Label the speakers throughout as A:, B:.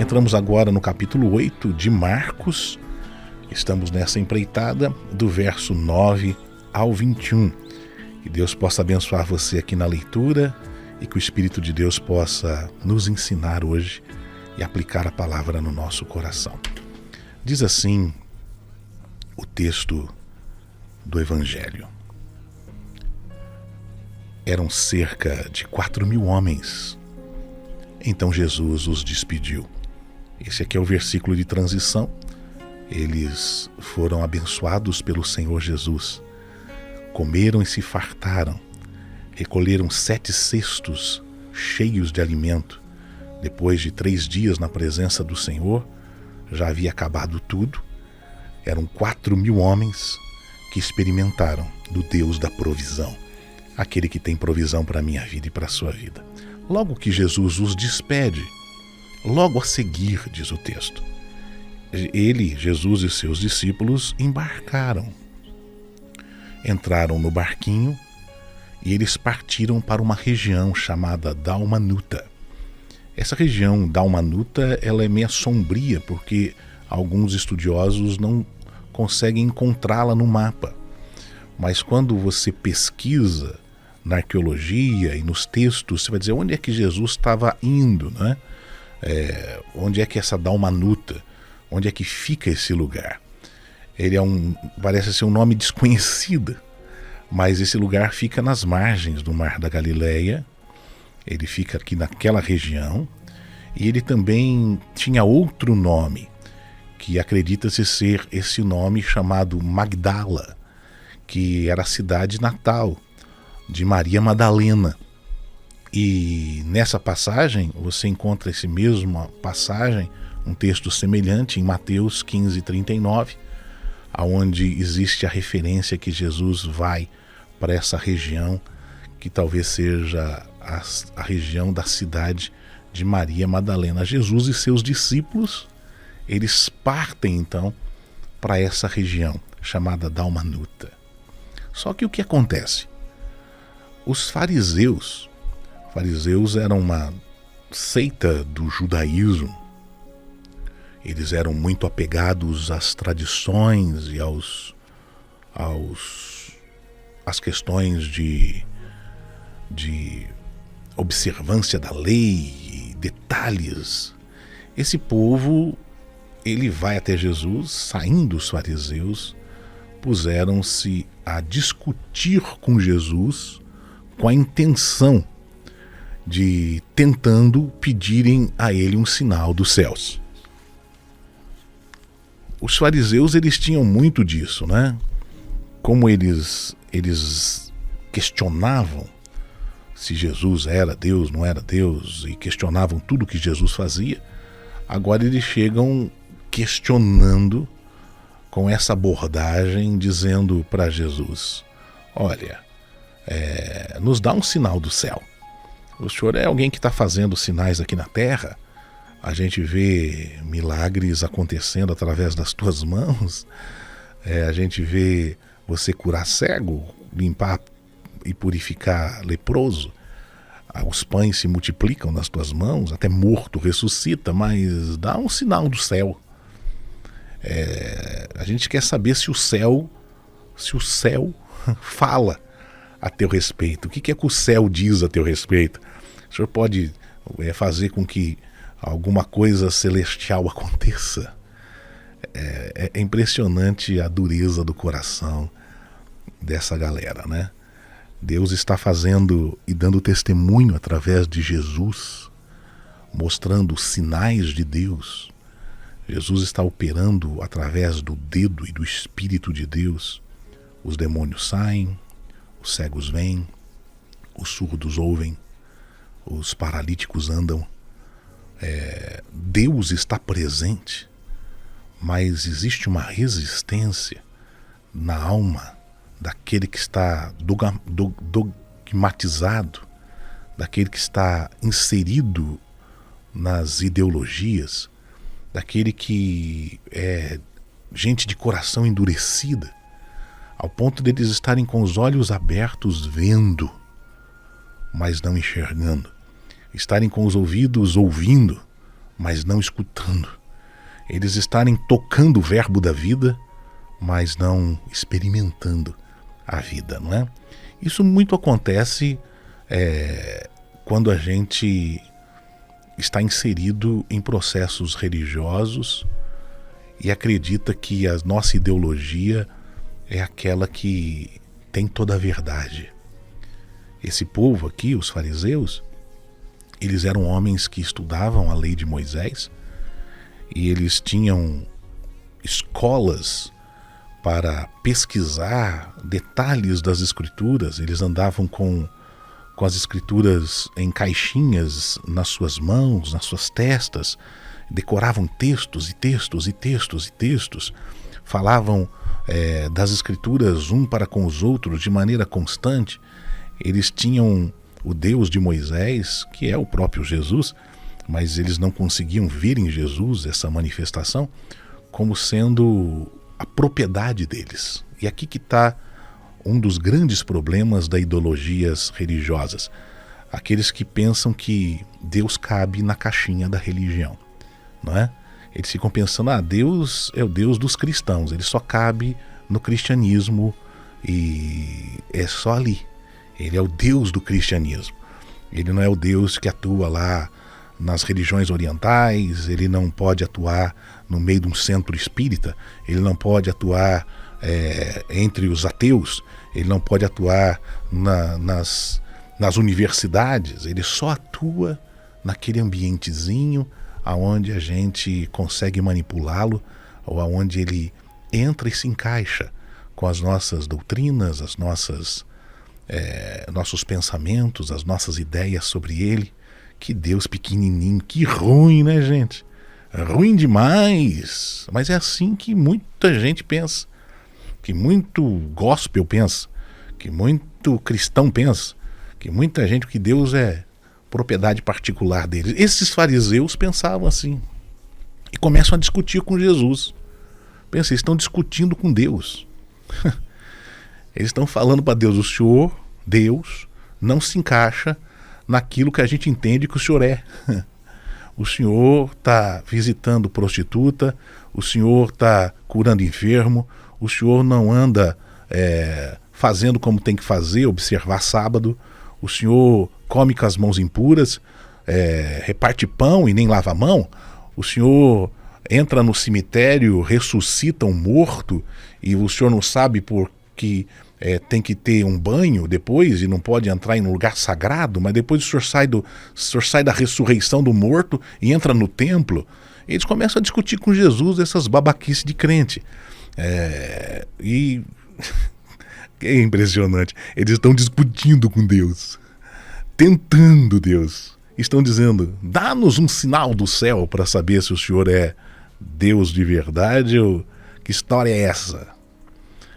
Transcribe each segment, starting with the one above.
A: entramos agora no capítulo 8 de Marcos. Estamos nessa empreitada do verso 9 ao 21. Que Deus possa abençoar você aqui na leitura e que o Espírito de Deus possa nos ensinar hoje e aplicar a palavra no nosso coração. Diz assim o texto do Evangelho. Eram cerca de 4.000 homens. Então Jesus os despediu. Esse aqui é o versículo de transição. Eles foram abençoados pelo Senhor Jesus. Comeram e se fartaram. Recolheram 7 cestos cheios de alimento. Depois de 3 dias na presença do Senhor, já havia acabado tudo. Eram 4.000 homens que experimentaram do Deus da provisão. Aquele que tem provisão para a minha vida e para a sua vida. Logo que Jesus os despede, logo a seguir, diz o texto, ele, Jesus e seus discípulos embarcaram. Entraram no barquinho e eles partiram para uma região chamada Dalmanuta. Essa região Dalmanuta, ela é meio sombria porque alguns estudiosos não conseguem encontrá-la no mapa. Mas quando você pesquisa na arqueologia e nos textos, você vai dizer onde é que Jesus estava indo, né? Onde é que essa Dalmanuta, onde é que fica esse lugar? Ele parece ser um nome desconhecido, mas esse lugar fica nas margens do Mar da Galileia, ele fica aqui naquela região, e ele também tinha outro nome, que acredita-se ser esse nome chamado Magdala, que era a cidade natal de Maria Madalena. E nessa passagem, você encontra essa mesma passagem, um texto semelhante em Mateus 15:39, onde existe a referência que Jesus vai para essa região, que talvez seja a região da cidade de Maria Madalena. Jesus e seus discípulos, eles partem então para essa região chamada Dalmanuta. Só que o que acontece? Os fariseus eram uma seita do judaísmo. Eles eram muito apegados às tradições e às questões de observância da lei, detalhes. Esse povo, ele vai até Jesus, saindo os fariseus, puseram-se a discutir com Jesus com a intenção de tentando pedirem a ele um sinal dos céus. Os fariseus, eles tinham muito disso, né? Como eles questionavam se Jesus era Deus, não era Deus, e questionavam tudo que Jesus fazia, agora eles chegam questionando com essa abordagem, dizendo para Jesus: olha, nos dá um sinal do céu. O senhor é alguém que está fazendo sinais aqui na terra, a gente vê milagres acontecendo através das tuas mãos, a gente vê você curar cego, limpar e purificar leproso, os pães se multiplicam nas tuas mãos, até morto ressuscita, mas dá um sinal do céu. A gente quer saber se o céu fala a teu respeito. O que é que o céu diz a teu respeito? O senhor pode fazer com que alguma coisa celestial aconteça? É impressionante a dureza do coração dessa galera, né? Deus está fazendo e dando testemunho através de Jesus, mostrando os sinais de Deus. Jesus está operando através do dedo e do Espírito de Deus. Os demônios saem, os cegos veem, os surdos ouvem, os paralíticos andam. Deus está presente, mas existe uma resistência na alma daquele que está dogmatizado, daquele que está inserido nas ideologias, daquele que é gente de coração endurecida, ao ponto de eles estarem com os olhos abertos vendo, mas não enxergando, estarem com os ouvidos ouvindo, mas não escutando. Eles estarem tocando o verbo da vida, mas não experimentando a vida, não é? Isso muito acontece quando a gente está inserido em processos religiosos e acredita que a nossa ideologia é aquela que tem toda a verdade. Esse povo aqui, os fariseus, eles eram homens que estudavam a lei de Moisés e eles tinham escolas para pesquisar detalhes das escrituras. Eles andavam com as escrituras em caixinhas nas suas mãos, nas suas testas, decoravam textos e textos e textos e textos, falavam das escrituras um para com os outros de maneira constante. Eles tinham o Deus de Moisés, que é o próprio Jesus, mas eles não conseguiam ver em Jesus essa manifestação como sendo a propriedade deles. E aqui que está um dos grandes problemas das ideologias religiosas. Aqueles que pensam que Deus cabe na caixinha da religião, não é? Eles ficam pensando, Deus é o Deus dos cristãos, ele só cabe no cristianismo e é só ali. Ele é o Deus do cristianismo. Ele não é o Deus que atua lá nas religiões orientais, ele não pode atuar no meio de um centro espírita, ele não pode atuar entre os ateus, ele não pode atuar nas universidades, ele só atua naquele ambientezinho aonde a gente consegue manipulá-lo, ou aonde ele entra e se encaixa com as nossas doutrinas, as nossos pensamentos, as nossas ideias sobre ele. Que Deus pequenininho, que ruim, né, gente? Ruim demais. Mas é assim que muita gente pensa, que muito gospel pensa, que muito cristão pensa, que muita gente, que Deus é propriedade particular deles. Esses fariseus pensavam assim e começam a discutir com Jesus. Pensa, eles estão discutindo com Deus. Eles estão falando para Deus, o Senhor, Deus, não se encaixa naquilo que a gente entende que o Senhor é. O Senhor está visitando prostituta, o Senhor está curando enfermo, o Senhor não anda fazendo como tem que fazer, observar sábado, o Senhor come com as mãos impuras, reparte pão e nem lava a mão, o Senhor entra no cemitério, ressuscita um morto e o Senhor não sabe por que tem que ter um banho depois e não pode entrar em um lugar sagrado, mas depois o senhor sai da ressurreição do morto e entra no templo. Eles começam a discutir com Jesus essas babaquices de crente. E é impressionante. Eles estão discutindo com Deus, tentando Deus. Estão dizendo, dá-nos um sinal do céu para saber se o Senhor é Deus de verdade ou que história é essa?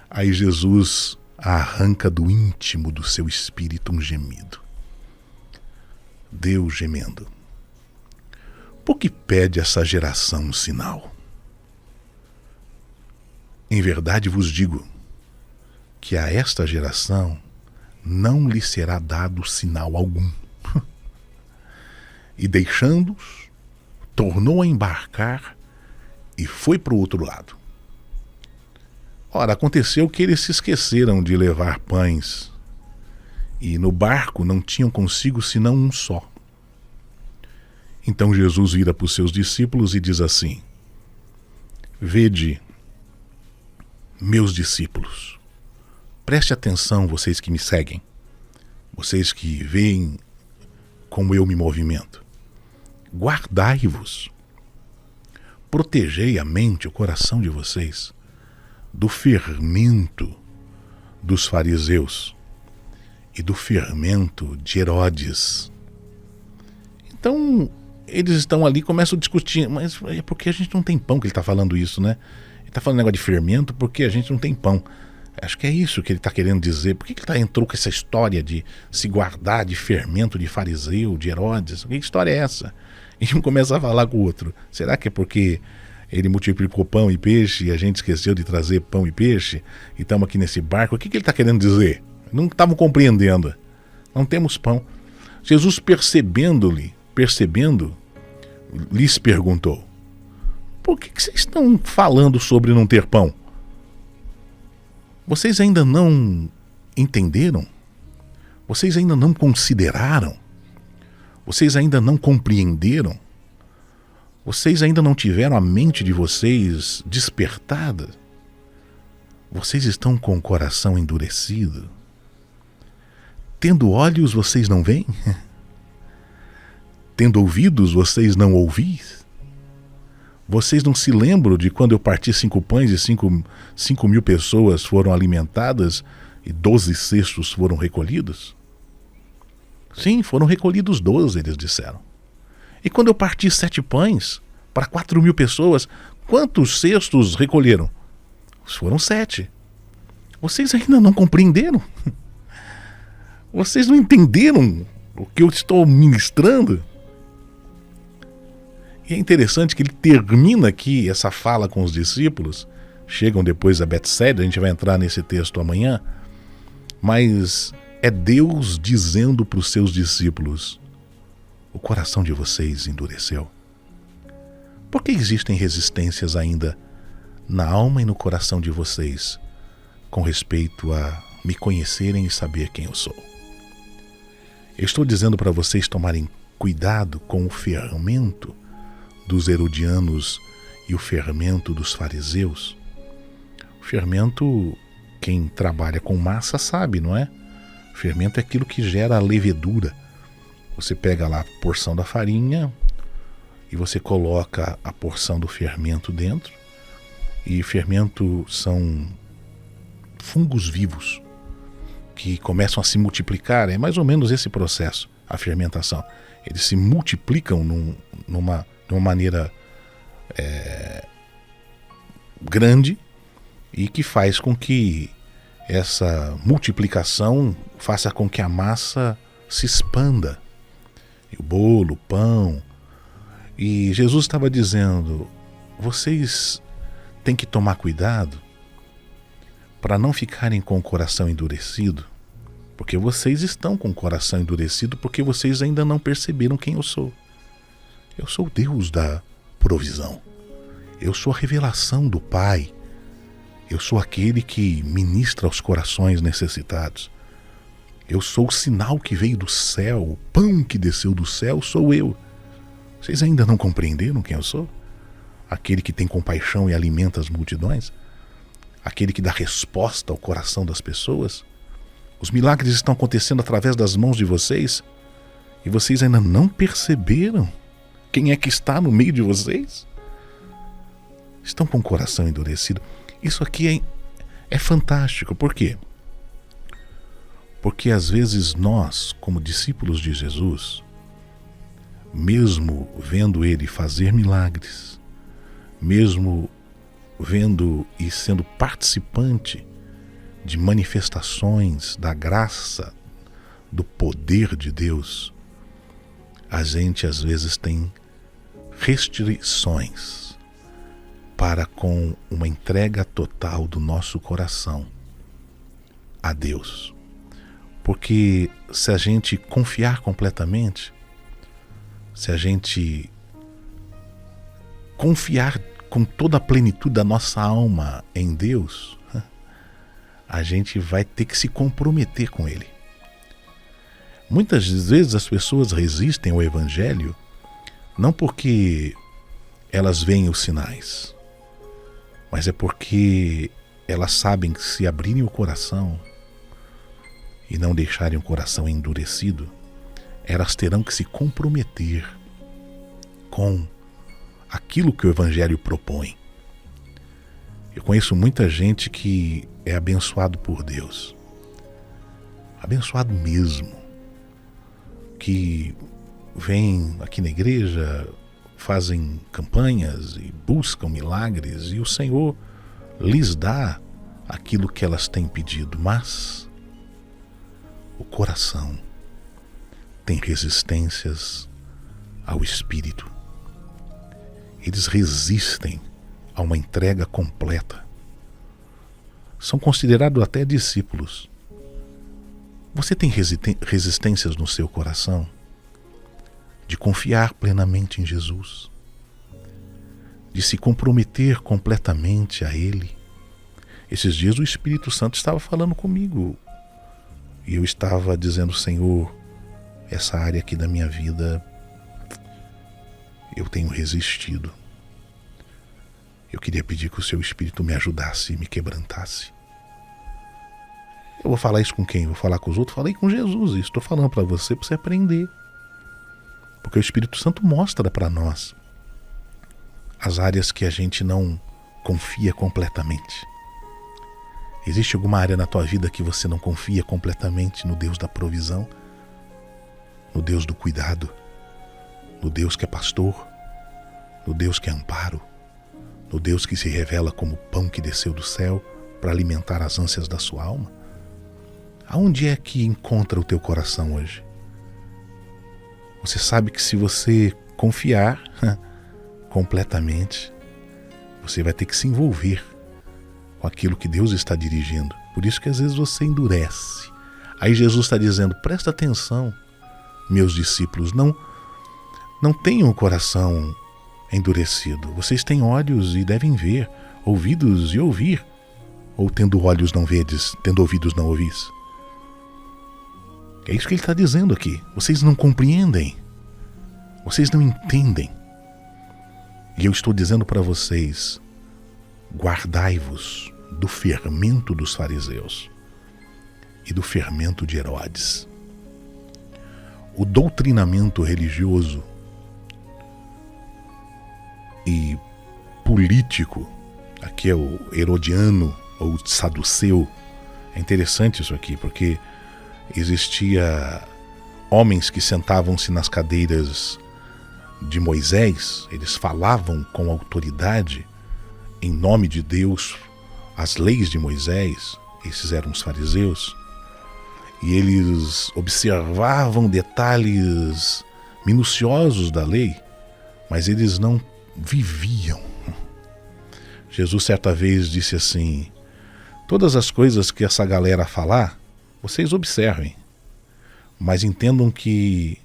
A: Aí Jesus arranca do íntimo do seu espírito um gemido. Deus gemendo. Por que pede essa geração um sinal? Em verdade vos digo que a esta geração não lhe será dado sinal algum. E deixando-os, tornou a embarcar e foi para o outro lado. Ora, aconteceu que eles se esqueceram de levar pães, e no barco não tinham consigo senão um só. Então Jesus vira para os seus discípulos e diz assim: Vede, meus discípulos, preste atenção, vocês que me seguem, vocês que veem como eu me movimento. Guardai-vos, protegei a mente, o coração de vocês do fermento dos fariseus e do fermento de Herodes. Então, eles estão ali e começam a discutir, mas é porque a gente não tem pão que ele está falando isso, né? Ele está falando negócio de fermento porque a gente não tem pão. Acho que é isso que ele está querendo dizer. Por que ele entrou com essa história de se guardar de fermento de fariseu, de Herodes? Que história é essa? E um começa a falar com o outro. Será que é porque ele multiplicou pão e peixe e a gente esqueceu de trazer pão e peixe e estamos aqui nesse barco? O que ele está querendo dizer? Não estavam compreendendo. Não temos pão. Jesus percebendo, lhes perguntou: por que vocês estão falando sobre não ter pão? Vocês ainda não entenderam? Vocês ainda não consideraram? Vocês ainda não compreenderam? Vocês ainda não tiveram a mente de vocês despertada? Vocês estão com o coração endurecido? Tendo olhos, vocês não veem? Tendo ouvidos, vocês não ouvem? Vocês não se lembram de quando eu parti 5 pães e 5.000 pessoas foram alimentadas e 12 cestos foram recolhidos? Sim, foram recolhidos 12, eles disseram. E quando eu parti 7 pães para 4.000 pessoas, quantos cestos recolheram? Foram 7. Vocês ainda não compreenderam? Vocês não entenderam o que eu estou ministrando? E é interessante que ele termina aqui essa fala com os discípulos. Chegam depois a Betsaida, a gente vai entrar nesse texto amanhã. Mas é Deus dizendo para os seus discípulos: o coração de vocês endureceu. Por que existem resistências ainda na alma e no coração de vocês com respeito a me conhecerem e saber quem eu sou? Eu estou dizendo para vocês tomarem cuidado com o fermento dos herodianos e o fermento dos fariseus. O fermento, quem trabalha com massa sabe, não é? O fermento é aquilo que gera a levedura. Você pega lá a porção da farinha e você coloca a porção do fermento dentro. E fermento são fungos vivos que começam a se multiplicar. É mais ou menos esse processo, a fermentação. Eles se multiplicam numa maneira grande e que faz com que essa multiplicação faça com que a massa se expanda. E o bolo, o pão. E Jesus estava dizendo: vocês têm que tomar cuidado para não ficarem com o coração endurecido, porque vocês estão com o coração endurecido porque vocês ainda não perceberam quem eu sou. Eu sou o Deus da provisão. Eu sou a revelação do Pai. Eu sou aquele que ministra aos corações necessitados. Eu sou o sinal que veio do céu, o pão que desceu do céu sou eu. Vocês ainda não compreenderam quem eu sou? Aquele que tem compaixão e alimenta as multidões? Aquele que dá resposta ao coração das pessoas? Os milagres estão acontecendo através das mãos de vocês e vocês ainda não perceberam quem é que está no meio de vocês? Estão com o coração endurecido. Isso aqui é fantástico. Por quê? Porque às vezes nós, como discípulos de Jesus, mesmo vendo Ele fazer milagres, mesmo vendo e sendo participante de manifestações da graça, do poder de Deus, a gente às vezes tem restrições para com uma entrega total do nosso coração a Deus. Porque se a gente confiar completamente, se a gente confiar com toda a plenitude da nossa alma em Deus, a gente vai ter que se comprometer com Ele. Muitas vezes as pessoas resistem ao Evangelho não porque elas veem os sinais, mas é porque elas sabem que se abrirem o coração e não deixarem o coração endurecido, elas terão que se comprometer com aquilo que o Evangelho propõe. Eu conheço muita gente que é abençoado por Deus, abençoado mesmo, que vêm aqui na igreja, fazem campanhas e buscam milagres e o Senhor lhes dá aquilo que elas têm pedido, mas o coração tem resistências ao Espírito. Eles resistem a uma entrega completa. São considerados até discípulos. Você tem resistências no seu coração de confiar plenamente em Jesus, de se comprometer completamente a Ele. Esses dias o Espírito Santo estava falando comigo e eu estava dizendo: Senhor, essa área aqui da minha vida eu tenho resistido. Eu queria pedir que o seu Espírito me ajudasse e me quebrantasse. Eu vou falar isso com quem? Vou falar com os outros? Falei com Jesus. Estou falando para você aprender. Porque o Espírito Santo mostra para nós as áreas que a gente não confia completamente. Existe alguma área na tua vida que você não confia completamente no Deus da provisão? No Deus do cuidado? No Deus que é pastor? No Deus que é amparo? No Deus que se revela como pão que desceu do céu para alimentar as ânsias da sua alma? Aonde é que encontra o teu coração hoje? Você sabe que se você confiar completamente, você vai ter que se envolver com aquilo que Deus está dirigindo. Por isso que às vezes você endurece. Aí Jesus está dizendo: presta atenção, meus discípulos, não tenham o coração endurecido. Vocês têm olhos e devem ver, ouvidos e ouvir. Ou tendo olhos não vedes, tendo ouvidos não ouvis. É isso que ele está dizendo aqui. Vocês não compreendem. Vocês não entendem. E eu estou dizendo para vocês: guardai-vos do fermento dos fariseus e do fermento de Herodes. O doutrinamento religioso e político, aqui é o herodiano ou saduceu. É interessante isso aqui, porque existia homens que sentavam-se nas cadeiras de Moisés, eles falavam com autoridade em nome de Deus as leis de Moisés. Esses eram os fariseus, e eles observavam detalhes minuciosos da lei, mas eles não viviam. Jesus certa vez disse assim: todas as coisas que essa galera falar, vocês observem, mas entendam que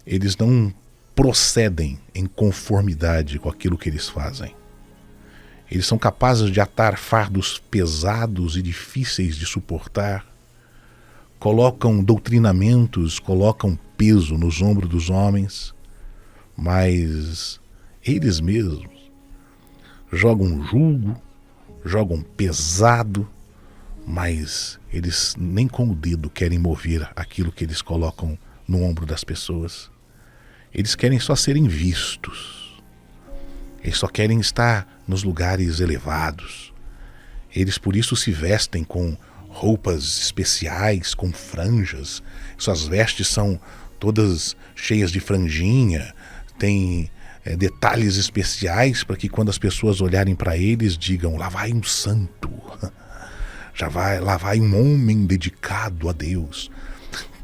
A: eles não procedem em conformidade com aquilo que eles fazem. Eles são capazes de atar fardos pesados e difíceis de suportar, colocam doutrinamentos, colocam peso nos ombros dos homens, mas eles mesmos jogam jugo, jogam pesado, mas eles nem com o dedo querem mover aquilo que eles colocam no ombro das pessoas. Eles querem só serem vistos. Eles só querem estar nos lugares elevados. Eles por isso se vestem com roupas especiais, com franjas. Suas vestes são todas cheias de franjinha. Tem detalhes especiais para que quando as pessoas olharem para eles digam: lá vai um santo. Lá vai um homem dedicado a Deus.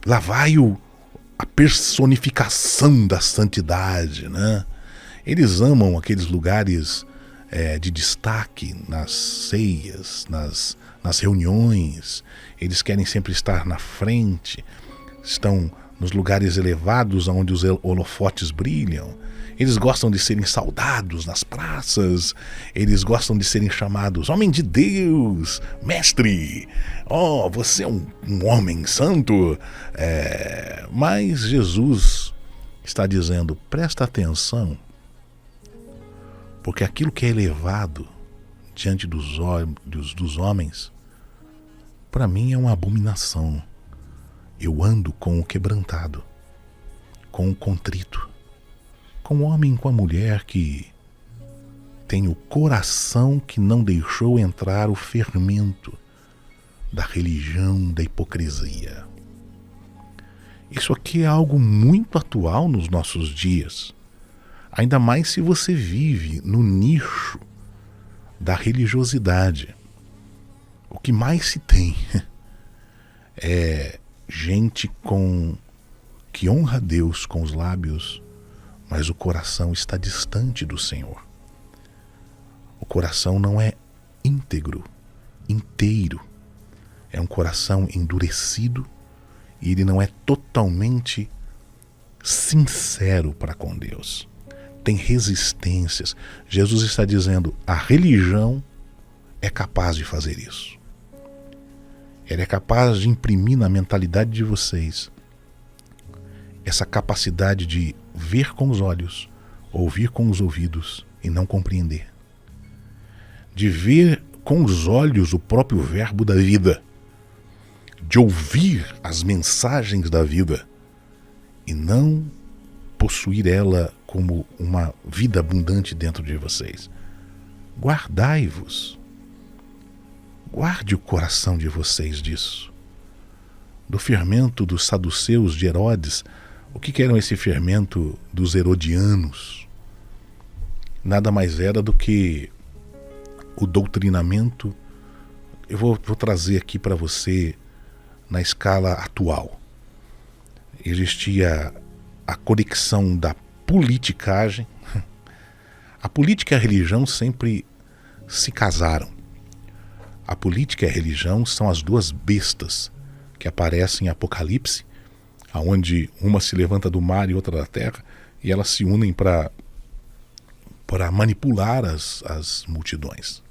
A: Lá vai a personificação da santidade, né? Eles amam aqueles lugares de destaque nas ceias, nas reuniões. Eles querem sempre estar na frente, estão nos lugares elevados onde os holofotes brilham. Eles gostam de serem saudados nas praças, eles gostam de serem chamados homem de Deus, mestre, você é um homem santo. Mas Jesus está dizendo: presta atenção, porque aquilo que é elevado diante dos homens, para mim é uma abominação. Eu ando com o quebrantado, com o contrito, com o homem e com a mulher que tem o coração que não deixou entrar o fermento da religião, da hipocrisia. Isso aqui é algo muito atual nos nossos dias, ainda mais se você vive no nicho da religiosidade. O que mais se tem é gente que honra a Deus com os lábios, mas o coração está distante do Senhor. O coração não é íntegro, inteiro. É um coração endurecido e ele não é totalmente sincero para com Deus. Tem resistências. Jesus está dizendo, a religião é capaz de fazer isso. Ela é capaz de imprimir na mentalidade de vocês essa capacidade de ver com os olhos, ouvir com os ouvidos e não compreender. De ver com os olhos o próprio verbo da vida. De ouvir as mensagens da vida e não possuir ela como uma vida abundante dentro de vocês. Guardai-vos. Guarde o coração de vocês disso. Do fermento dos saduceus de Herodes. O que era esse fermento dos herodianos? Nada mais era do que o doutrinamento. Eu vou trazer aqui para você na escala atual. Existia a conexão da politicagem. A política e a religião sempre se casaram. A política e a religião são as duas bestas que aparecem em Apocalipse, onde uma se levanta do mar e outra da terra, e elas se unem para manipular as multidões.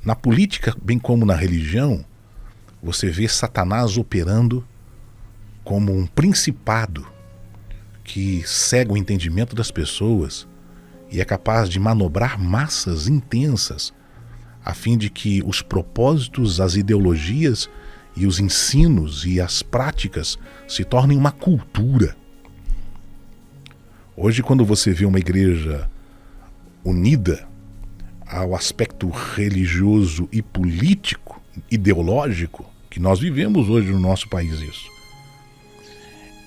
A: Na política, bem como na religião, você vê Satanás operando como um principado que cega o entendimento das pessoas e é capaz de manobrar massas intensas a fim de que os propósitos, as ideologias e os ensinos e as práticas se tornem uma cultura. Hoje, quando você vê uma igreja unida ao aspecto religioso e político, ideológico, que nós vivemos hoje no nosso país isso,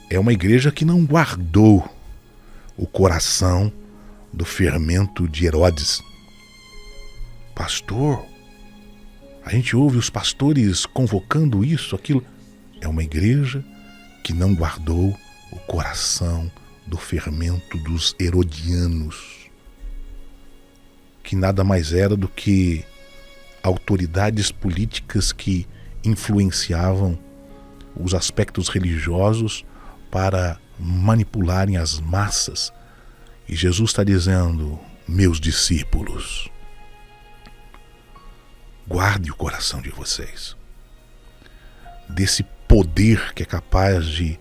A: é uma igreja que não guardou o coração do fermento de Herodes. Pastor, a gente ouve os pastores convocando isso, aquilo. É uma igreja que não guardou o coração do fermento dos herodianos, que nada mais era do que autoridades políticas que influenciavam os aspectos religiosos para manipularem as massas. E Jesus está dizendo, meus discípulos, guarde o coração de vocês desse poder que é capaz de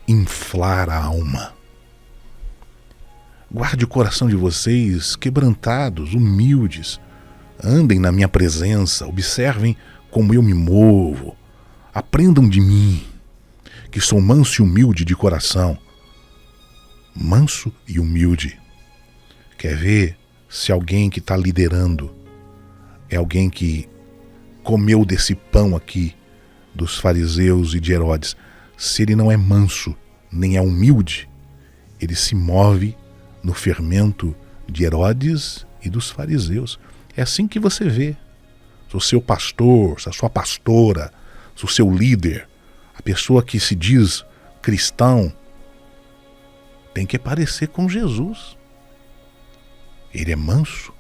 A: inflar a alma. Guarde o coração de vocês quebrantados, humildes. Andem na minha presença, observem como eu me movo. Aprendam de mim, que sou manso e humilde de coração. Manso e humilde. Quer ver se alguém que está liderando é alguém que comeu desse pão aqui dos fariseus e de Herodes? Se ele não é manso, nem é humilde, ele se move no fermento de Herodes e dos fariseus. É assim que você vê. Se o seu pastor, se a sua pastora, se o seu líder, a pessoa que se diz cristão, tem que parecer com Jesus. Ele é manso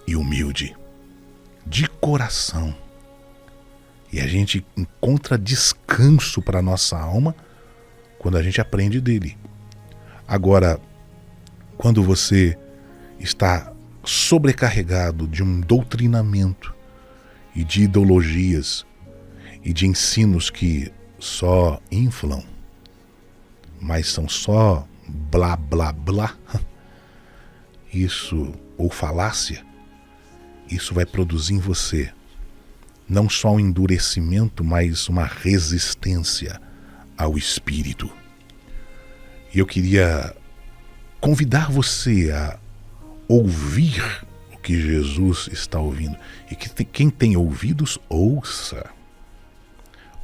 A: e humilde, de coração. E a gente encontra descanso para a nossa alma quando a gente aprende dele. Agora, quando você está sobrecarregado de um doutrinamento e de ideologias e de ensinos que só inflam, mas são só blá blá blá, isso, ou falácia, isso vai produzir em você não só um endurecimento, mas uma resistência ao Espírito. E eu queria convidar você a ouvir o que Jesus está ouvindo. E que quem tem ouvidos, ouça.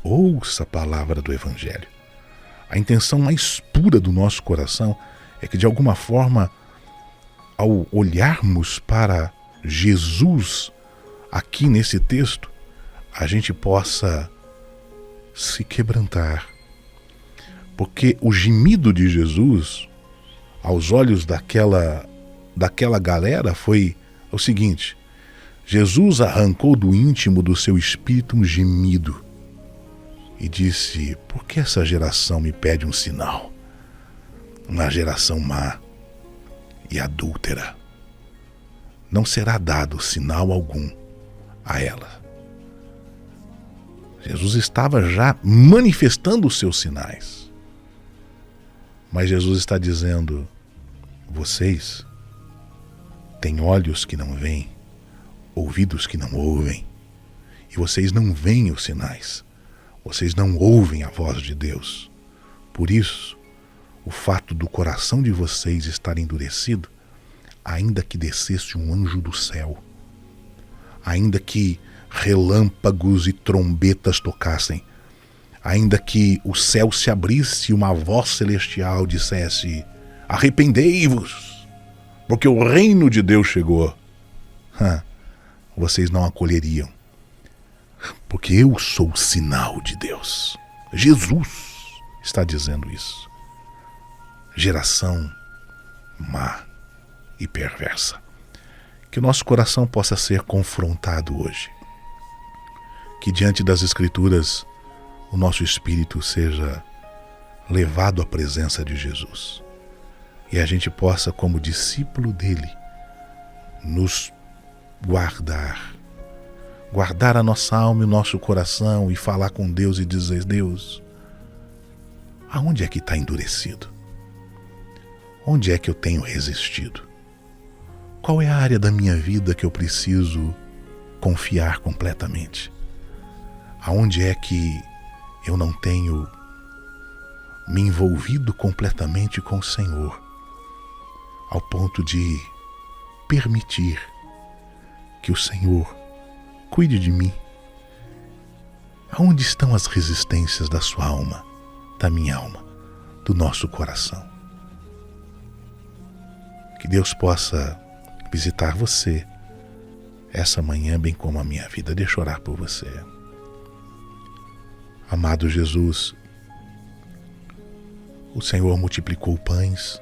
A: Ouça a palavra do Evangelho. A intenção mais pura do nosso coração é que, de alguma forma, ao olharmos para Jesus aqui nesse texto, a gente possa se quebrantar. Porque o gemido de Jesus, aos olhos daquela galera, foi o seguinte: Jesus arrancou do íntimo do seu espírito um gemido e disse: por que essa geração me pede um sinal? uma geração má e adúltera. Não será dado sinal algum a ela. Jesus estava já manifestando os seus sinais. Mas Jesus está dizendo: vocês têm olhos que não veem, ouvidos que não ouvem, e vocês não veem os sinais, vocês não ouvem a voz de Deus. Por isso, o fato do coração de vocês estar endurecido, ainda que descesse um anjo do céu, ainda que relâmpagos e trombetas tocassem, ainda que o céu se abrisse e uma voz celestial dissesse: arrependei-vos, porque o reino de Deus chegou, vocês não acolheriam, porque eu sou o sinal de Deus. Jesus está dizendo isso. Geração má e perversa. Que o nosso coração possa ser confrontado hoje. Que diante das Escrituras o nosso espírito seja levado à presença de Jesus. E a gente possa, como discípulo dele, nos guardar a nossa alma e o nosso coração e falar com Deus e dizer: Deus, aonde é que está endurecido? Onde é que eu tenho resistido? Qual é a área da minha vida que eu preciso confiar completamente? Aonde é que eu não tenho me envolvido completamente com o Senhor, ao ponto de permitir que o Senhor cuide de mim? Aonde estão as resistências da sua alma, da minha alma, do nosso coração? Que Deus possa visitar você essa manhã, bem como a minha vida. Deixa eu orar por você. Amado Jesus, o Senhor multiplicou pães,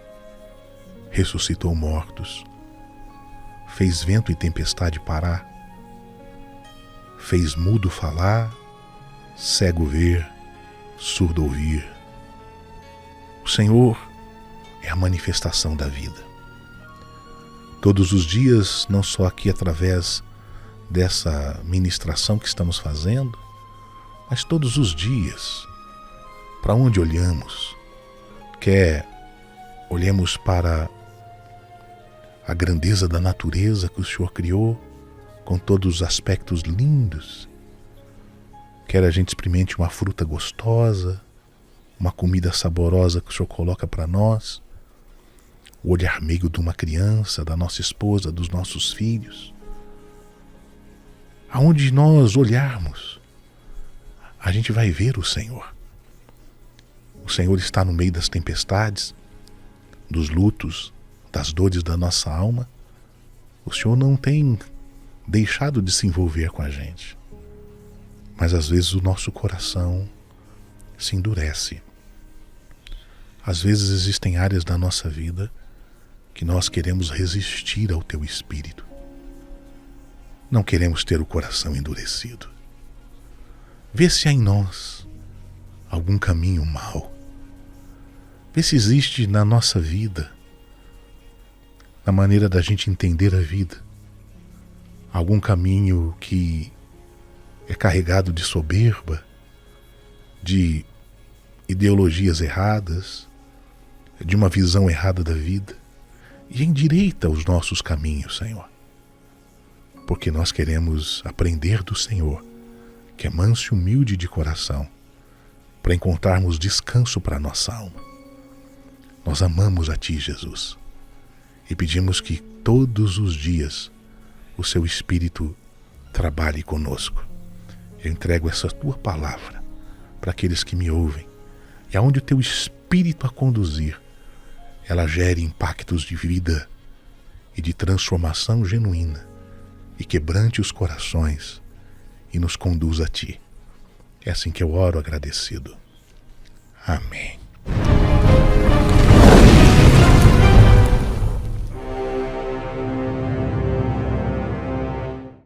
A: ressuscitou mortos, fez vento e tempestade parar, fez mudo falar, cego ver, surdo ouvir. O Senhor é a manifestação da vida. Todos os dias, não só aqui através dessa ministração que estamos fazendo, mas todos os dias, para onde olhamos, quer olhemos para a grandeza da natureza que o Senhor criou, com todos os aspectos lindos, quer a gente experimente uma fruta gostosa, uma comida saborosa que o Senhor coloca para nós, o olhar meigo de uma criança, da nossa esposa, dos nossos filhos. Aonde nós olharmos, a gente vai ver o Senhor. O Senhor está no meio das tempestades, dos lutos, das dores da nossa alma. O Senhor não tem deixado de se envolver com a gente. Mas às vezes o nosso coração se endurece. Às vezes existem áreas da nossa vida que nós queremos resistir ao Teu Espírito. Não queremos ter o coração endurecido. Vê se há em nós algum caminho mau. Vê se existe na nossa vida, na maneira da gente entender a vida, algum caminho que é carregado de soberba, de ideologias erradas, de uma visão errada da vida. E endireita os nossos caminhos, Senhor. Porque nós queremos aprender do Senhor, que é manso e humilde de coração, para encontrarmos descanso para a nossa alma. Nós amamos a Ti, Jesus, e pedimos que todos os dias o Seu Espírito trabalhe conosco. Eu entrego essa Tua palavra para aqueles que me ouvem, e aonde o Teu Espírito a conduzir, ela gere impactos de vida e de transformação genuína, e quebrante os corações e nos conduz a Ti. É assim que eu oro agradecido. Amém.